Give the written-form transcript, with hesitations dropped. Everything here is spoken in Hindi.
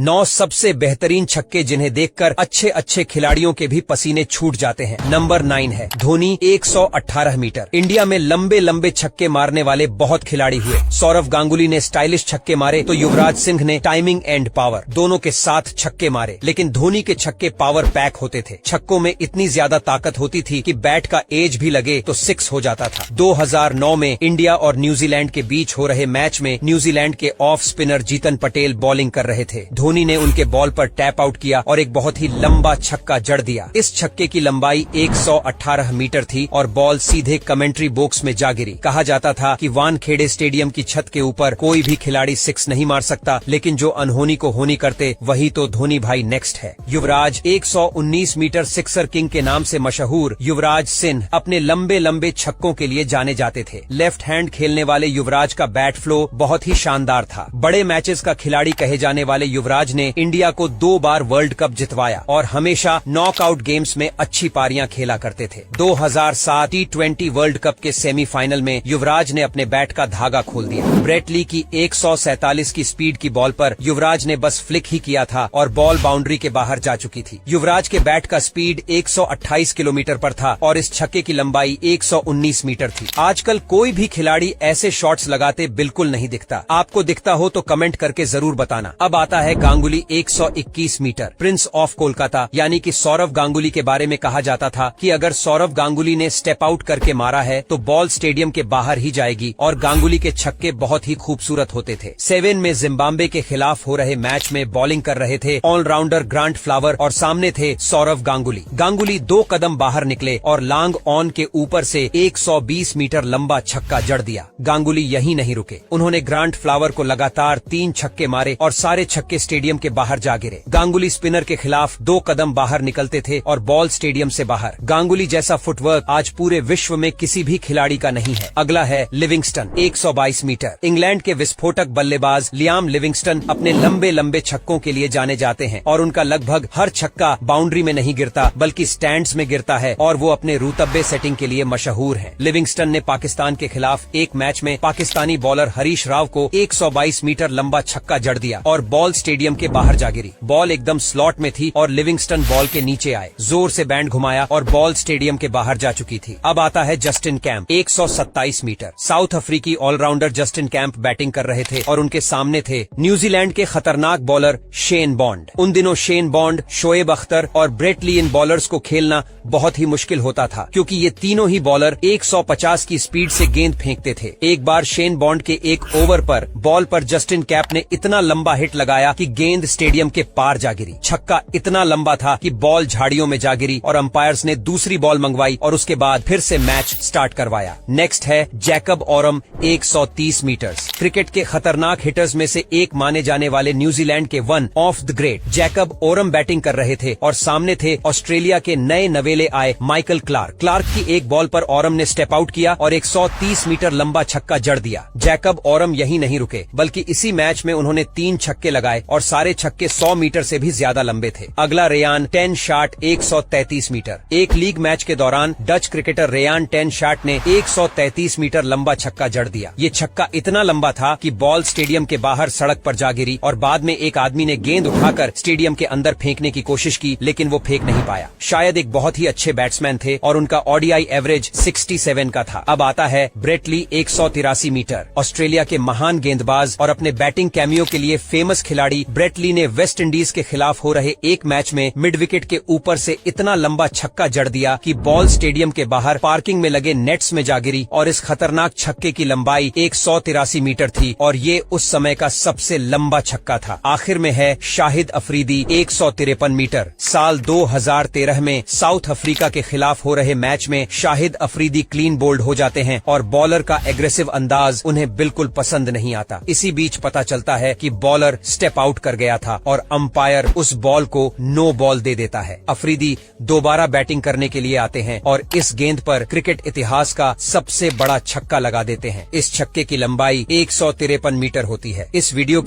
9 सबसे बेहतरीन छक्के जिन्हें देखकर अच्छे अच्छे खिलाड़ियों के भी पसीने छूट जाते हैं। नंबर 9 है धोनी 118 मीटर। इंडिया में लंबे लंबे छक्के मारने वाले बहुत खिलाड़ी हुए। सौरव गांगुली ने स्टाइलिश छक्के मारे तो युवराज सिंह ने टाइमिंग एंड पावर दोनों के साथ छक्के मारे, लेकिन धोनी के छक्के पावर पैक होते थे। छक्कों में इतनी ज्यादा ताकत होती थी कि बैट का एज भी लगे तो 6 हो जाता था। 2009 में इंडिया और न्यूजीलैंड के बीच हो रहे मैच में न्यूजीलैंड के off spinner Jitan Patel bowling कर रहे थे। धोनी ने उनके बॉल पर टैप आउट किया और एक बहुत ही लंबा छक्का जड़ दिया। इस छक्के की लंबाई 118 मीटर थी और बॉल सीधे कमेंट्री बॉक्स में जा गिरी। कहा जाता था कि वानखेड़े स्टेडियम की छत के ऊपर कोई भी खिलाड़ी 6 नहीं मार सकता, लेकिन जो अनहोनी को होनी करते वही तो धोनी भाई नेक्स्ट है। युवराज 119 मीटर सिक्सर किंग के नाम से मशहूर युवराज सिंह अपने लंबे लंबे छक्कों के लिए जाने जाते थे। लेफ्ट हैंड खेलने वाले युवराज का बैट फ्लो बहुत ही शानदार था। बड़े मैचेस का खिलाड़ी कहे जाने वाले युवराज ने इंडिया को 2 बार वर्ल्ड कप जितवाया और हमेशा नॉकआउट गेम्स में अच्छी पारियां खेला करते थे। 2007 T20 वर्ल्ड कप के सेमीफाइनल में युवराज ने अपने बैट का धागा खोल दिया। ब्रेट ली की 147 की स्पीड की बॉल पर युवराज ने बस फ्लिक ही किया था और बॉल बाउंड्री के बाहर जा चुकी थी। युवराज के बैट का स्पीड 128 किलोमीटर पर था और इस छक्के की लंबाई 119 मीटर थी। आजकल कोई भी खिलाड़ी ऐसे शॉट्स लगाते बिल्कुल नहीं दिखता। आपको दिखता हो तो कमेंट करके जरूर बताना। अब आता है Ganguly 121 metre. Prince of Kolkata यानी कि सौरव गांगुली के बारे में कहा जाता था कि अगर सौरव गांगुली ने स्टेप आउट करके मारा है तो बॉल स्टेडियम के बाहर ही जाएगी और गांगुली के छक्के बहुत ही खूबसूरत होते थे। 7 में जिम्बाब्वे के खिलाफ हो रहे मैच में बॉलिंग कर रहे थे ऑलराउंडर ग्रांट फ्लावर और सामने थे सौरव गांगुली। गांगुली 2 कदम बाहर निकले और लॉन्ग ऑन के ऊपर से 120 मीटर लंबा छक्का जड़ दिया। गांगुली यहीं नहीं रुके, उन्होंने ग्रांट फ्लावर को लगातार 3 छक्के मारे और सारे छक्के स्टेडियम के बाहर जा गिरे। गांगुली स्पिनर के खिलाफ 2 कदम बाहर निकलते थे और बॉल स्टेडियम से बाहर। गांगुली जैसा फुटवर्क आज पूरे विश्व में किसी भी खिलाड़ी का नहीं है। अगला है लिविंगस्टन 122 मीटर। इंग्लैंड के विस्फोटक बल्लेबाज लियाम लिविंगस्टन अपने लंबे लंबे छक्कों के लिए जाने जाते हैं और उनका लगभग हर छक्का बाउंड्री में नहीं गिरता बल्कि स्टैंड्स में गिरता है और वो अपने रुतब्बे सेटिंग के लिए मशहूर है। लिविंगस्टन ने पाकिस्तान के खिलाफ एक मैच में पाकिस्तानी बॉलर हरीश राव को 122 मीटर लंबा छक्का जड़ दिया और बॉल स्टेडियम के बाहर जा गिरी। बॉल एकदम स्लॉट में थी और लिविंगस्टन बॉल के नीचे आए, जोर से बैंड घुमाया और बॉल स्टेडियम के बाहर जा चुकी थी। अब आता है जस्टिन कैंप 127 मीटर। साउथ अफ्रीकी ऑलराउंडर जस्टिन कैंप बैटिंग कर रहे थे और उनके सामने थे न्यूजीलैंड के खतरनाक बॉलर शेन बॉन्ड। उन दिनों शेन बॉन्ड, शोएब अख्तर और ब्रेट ली इन बॉलर्स को खेलना बहुत ही मुश्किल होता था क्योंकि ये तीनों ही बॉलर 150 की स्पीड से गेंद फेंकते थे। एक बार शेन बॉन्ड के एक ओवर पर बॉल पर जस्टिन कैंप ने इतना लंबा हिट लगाया कि गेंद स्टेडियम के पार जा गिरी। छक्का इतना लंबा था कि बॉल झाड़ियों में जा गिरी और अंपायर्स ने दूसरी बॉल मंगवाई और उसके बाद फिर से मैच स्टार्ट करवाया। नेक्स्ट है जैकब ओरम 130 मीटर्स। क्रिकेट के खतरनाक हिटर्स में से एक माने जाने वाले न्यूजीलैंड के one of the great Jacob Oram batting कर रहे थे और सामने थे ऑस्ट्रेलिया के नए नवेले आए माइकल क्लार्क। क्लार्क की एक बॉल पर ओरम ने स्टेप आउट किया और 130 मीटर लंबा छक्का जड़ दिया। जैकब ओरम यहीं नहीं रुके बल्कि इसी मैच में उन्होंने 3 छक्के लगाए और सारे छक्के 100 मीटर से भी ज्यादा लंबे थे। अगला रेयान 10 शाट 133 मीटर। एक लीग मैच के दौरान डच क्रिकेटर रेयान 10 शाट ने 133 मीटर लंबा छक्का जड़ दिया। ये छक्का इतना लंबा था कि बॉल स्टेडियम के बाहर सड़क पर जा गिरी और बाद में एक आदमी ने गेंद उठाकर स्टेडियम के अंदर फेंकने की कोशिश की, लेकिन वो फेंक नहीं पाया। शायद एक बहुत ही अच्छे बैट्समैन थे और उनका ओडीआई एवरेज 67 का था। अब आता है ब्रेट ली 183 मीटर। ऑस्ट्रेलिया के महान गेंदबाज और अपने बैटिंग कैमियो के लिए फेमस खिलाड़ी ब्रेट ली ने वेस्ट इंडीज के खिलाफ हो रहे एक मैच में मिड विकेट के ऊपर से इतना लंबा छक्का जड़ दिया कि बॉल स्टेडियम के बाहर पार्किंग में लगे नेट्स में जा गिरी और इस खतरनाक छक्के की लंबाई 183 मीटर थी और ये उस समय का सबसे लंबा छक्का था। आखिर में है शाहिद अफरीदी 153 मीटर। साल 2013 में साउथ अफ्रीका के खिलाफ हो रहे मैच में शाहिद अफरीदी क्लीन बोल्ड हो जाते हैं और बॉलर का एग्रेसिव अंदाज उन्हें बिल्कुल पसंद नहीं आता। इसी बीच पता चलता है कि बॉलर स्टेप आउट कर गया था और अंपायर उस बॉल को नो बॉल दे देता है। अफरीदी दोबारा बैटिंग करने के लिए आते हैं और इस गेंद पर क्रिकेट इतिहास का सबसे बड़ा छक्का लगा देते हैं। इस छक्के की लंबाई 153 मीटर होती है। इस वीडियो